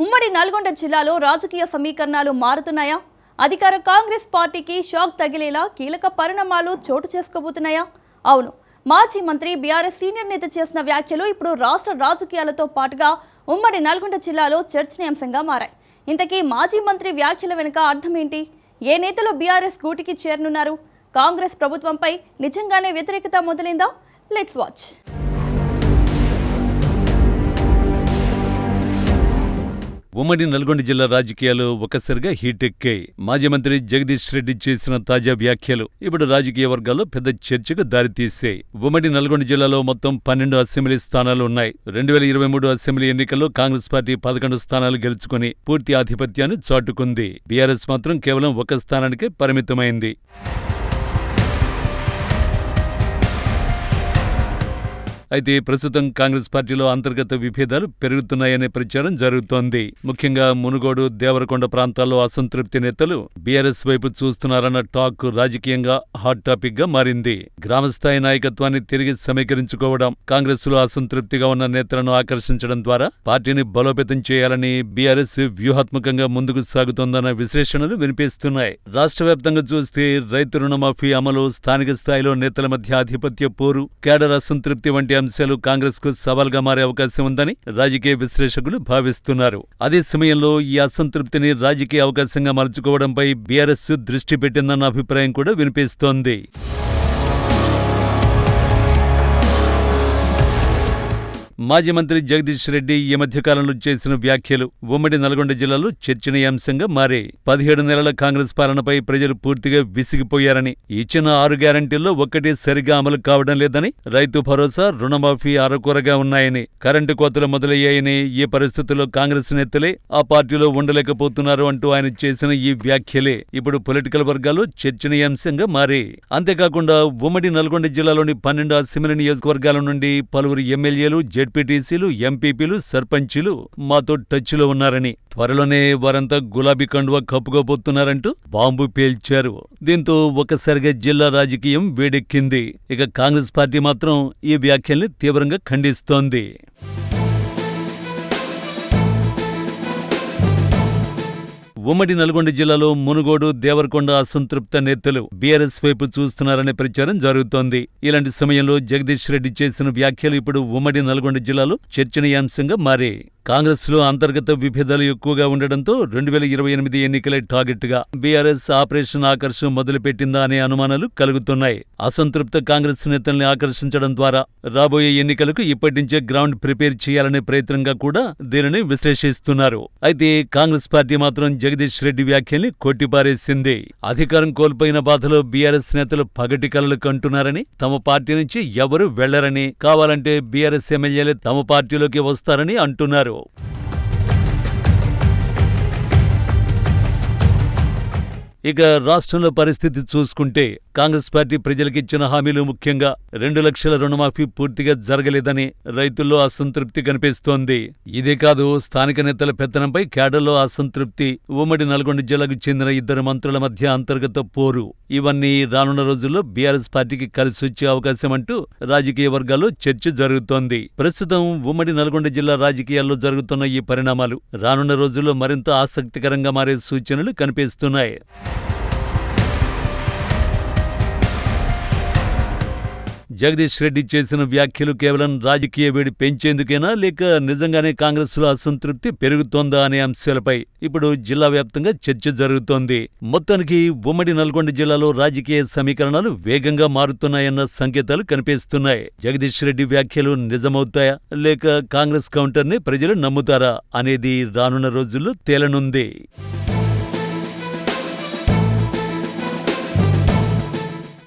ఉమ్మడి నల్గొండ జిల్లాలో రాజకీయ సమీకరణాలు మారుతున్నాయా? అధికార కాంగ్రెస్ పార్టీకి షాక్ తగిలేలా కీలక పరిణామాలు చోటు చేసుకోబోతున్నాయా? అవును, మాజీ మంత్రి బీఆర్ఎస్ సీనియర్ నేత చేసిన వ్యాఖ్యలు ఇప్పుడు రాష్ట్ర రాజకీయాలతో పాటుగా ఉమ్మడి నల్గొండ జిల్లాలో చర్చనీయాంశంగా మారాయి. ఇంతకీ మాజీ మంత్రి వ్యాఖ్యల వెనుక అర్థం ఏంటి? ఏ నేతలు బీఆర్ఎస్ గూటికి చేరనున్నారు? కాంగ్రెస్ ప్రభుత్వంపై నిజంగానే వ్యతిరేకత మొదలైందా? Let's watch. ఉమ్మడి నల్గొండ జిల్లా రాజకీయాలు ఒక్కసారిగా హీట్ ఎక్కాయి. మాజీ మంత్రి జగదీష్ రెడ్డి చేసిన తాజా వ్యాఖ్యలు ఇప్పుడు రాజకీయ వర్గాల్లో పెద్ద చర్చకు దారితీశాయి. ఉమ్మడి నల్గొండ జిల్లాలో మొత్తం 12 అసెంబ్లీ స్థానాలు ఉన్నాయి. 2023 అసెంబ్లీ ఎన్నికల్లో కాంగ్రెస్ పార్టీ 11 స్థానాలు గెలుచుకుని పూర్తి ఆధిపత్యాన్ని చాటుకుంది. బీఆర్ఎస్ మాత్రం కేవలం ఒక స్థానానికే పరిమితమైంది. అయితే ప్రస్తుతం కాంగ్రెస్ పార్టీలో అంతర్గత విభేదాలు పెరుగుతున్నాయనే ప్రచారం జరుగుతోంది. ముఖ్యంగా మునుగోడు, దేవరకొండ ప్రాంతాల్లో అసంతృప్తి నేతలు బీఆర్ఎస్ వైపు చూస్తున్నారన్న టాక్ రాజకీయంగా హాట్ టాపిక్ గా మారింది. గ్రామస్థాయి నాయకత్వాన్ని తిరిగి సమీకరించుకోవడం, కాంగ్రెస్ లో అసంతృప్తిగా ఉన్న నేతలను ఆకర్షించడం ద్వారా పార్టీని బలోపేతం చేయాలని బీఆర్ఎస్ వ్యూహాత్మకంగా ముందుకు సాగుతోందన్న విశ్లేషణలు వినిపిస్తున్నాయి. రాష్ట్ర వ్యాప్తంగా చూస్తే రైతు రుణమాఫీ అమలు, స్థానిక స్థాయిలో నేతల మధ్య ఆధిపత్య పోరు, కేడర్ అసంతృప్తి వంటి అంశాలు కాంగ్రెస్ కు సవాల్గా మారే అవకాశం ఉందని రాజకీయ విశ్లేషకులు భావిస్తున్నారు. అదే సమయంలో ఈ అసంతృప్తిని రాజకీయ అవకాశంగా మలుచుకోవడంపై బీఆర్ఎస్ దృష్టి పెట్టిందన్న అభిప్రాయం కూడా వినిపిస్తోంది. మాజీ మంత్రి జగదీష్ రెడ్డి ఈ మధ్యకాలంలో చేసిన వ్యాఖ్యలు ఉమ్మడి నల్గొండ జిల్లాలో చర్చనీయాంశంగా మారాయి. 17 నెలల కాంగ్రెస్ పాలనపై ప్రజలు పూర్తిగా విసిగిపోయారని, ఇచ్చిన 6 గ్యారంటీల్లో ఒక్కటి సరిగా అమలు కావడం లేదని, రైతు భరోసా, రుణమాఫీ అరకొరగా ఉన్నాయని, కరెంటు కోతలు మొదలయ్యాయని, ఈ పరిస్థితుల్లో కాంగ్రెస్ నేతలే ఆ పార్టీలో ఉండలేకపోతున్నారు అంటూ ఆయన చేసిన ఈ వ్యాఖ్యలే ఇప్పుడు పొలిటికల్ వర్గాల్లో చర్చనీయాంశంగా మారాయి. అంతేకాకుండా ఉమ్మడి నల్గొండ జిల్లాలోని 12 అసెంబ్లీ నియోజకవర్గాల నుండి పలువురు ఎమ్మెల్యేలు, జెడ్పీటీసీలు, ఎంపీపీలు, సర్పంచులు మాతో టచ్లో ఉన్నారని, త్వరలోనే వారంతా గులాబీ కండువా కప్పుకోబోతున్నారంటూ బాంబు పేల్చారు. దీంతో ఒక్కసారిగా జిల్లా రాజకీయం వేడెక్కింది. ఇక కాంగ్రెస్ పార్టీ మాత్రం ఈ వ్యాఖ్యల్ని తీవ్రంగా ఖండిస్తోంది. ఉమ్మడి నల్గొండ జిల్లాలో మునుగోడు, దేవరకొండ అసంతృప్త నేతలు బీఆర్ఎస్ వైపు చూస్తున్నారనే ప్రచారం జరుగుతోంది. ఇలాంటి సమయంలో జగదీష్ రెడ్డి చేసిన వ్యాఖ్యలు ఇప్పుడు ఉమ్మడి నల్గొండ జిల్లాలో చర్చనీయాంశంగా మారాయి. కాంగ్రెస్ లో అంతర్గత విభేదాలు ఎక్కువగా ఉండడంతో 2028 ఎన్నికలే టార్గెట్ గా బీఆర్ఎస్ ఆపరేషన్ ఆకర్ష్ మొదలుపెట్టిందా అనే అనుమానాలు కలుగుతున్నాయి. అసంతృప్త కాంగ్రెస్ నేతల్ని ఆకర్షించడం ద్వారా రాబోయే ఎన్నికలకు ఇప్పటి నుంచే గ్రౌండ్ ప్రిపేర్ చేయాలనే ప్రయత్నంగా కూడా దీనిని విశ్లేషిస్తున్నారు. అయితే కాంగ్రెస్ పార్టీ మాత్రం జగదీష్ రెడ్డి వ్యాఖ్యల్ని కొట్టిపారేసింది. అధికారం కోల్పోయిన బాధలో బీఆర్ఎస్ నేతలు పగటి కలలు కంటున్నారని, తమ పార్టీ నుంచి ఎవరూ వెళ్లరని, కావాలంటే బీఆర్ఎస్ ఎమ్మెల్యేలే తమ పార్టీలోకి వస్తారని అంటున్నారు. ఇక రాష్ట్రంలో పరిస్థితి చూసుకుంటే కాంగ్రెస్ పార్టీ ప్రజలకిచ్చిన హామీలు, ముఖ్యంగా 2 లక్షల రుణమాఫీ పూర్తిగా జరగలేదని రైతుల్లో అసంతృప్తి కనిపిస్తోంది. ఇదే కాదు, స్థానిక నేతల పెత్తనంపై కేడర్లో అసంతృప్తి, ఉమ్మడి నల్గొండ జిల్లాకు చెందిన 2 మంత్రుల మధ్య అంతర్గత పోరు, ఇవన్నీ రానున్న రోజుల్లో బీఆర్ఎస్ పార్టీకి కలిసొచ్చే అవకాశం అంటూ రాజకీయ వర్గాల్లో చర్చ జరుగుతోంది. ప్రస్తుతం ఉమ్మడి నల్గొండ జిల్లా రాజకీయాల్లో జరుగుతున్న ఈ పరిణామాలు రానున్న రోజుల్లో మరింత ఆసక్తికరంగా మారే సూచనలు కనిపిస్తున్నాయి. జగదీష్ రెడ్డి చేసిన వ్యాఖ్యలు కేవలం రాజకీయ వేడి పెంచేందుకేనా, లేక నిజంగానే కాంగ్రెస్ లో అసంతృప్తి పెరుగుతోందా అనే అంశాలపై ఇప్పుడు జిల్లా వ్యాప్తంగా చర్చ జరుగుతోంది. మొత్తానికి ఉమ్మడి నల్గొండ జిల్లాలో రాజకీయ సమీకరణాలు వేగంగా మారుతున్నాయన్న సంకేతాలు కనిపిస్తున్నాయి. జగదీష్ రెడ్డి వ్యాఖ్యలు నిజమవుతాయా, లేక కాంగ్రెస్ కౌంటర్ని ప్రజలు నమ్ముతారా అనేది రానున్న రోజుల్లో తేలనుంది.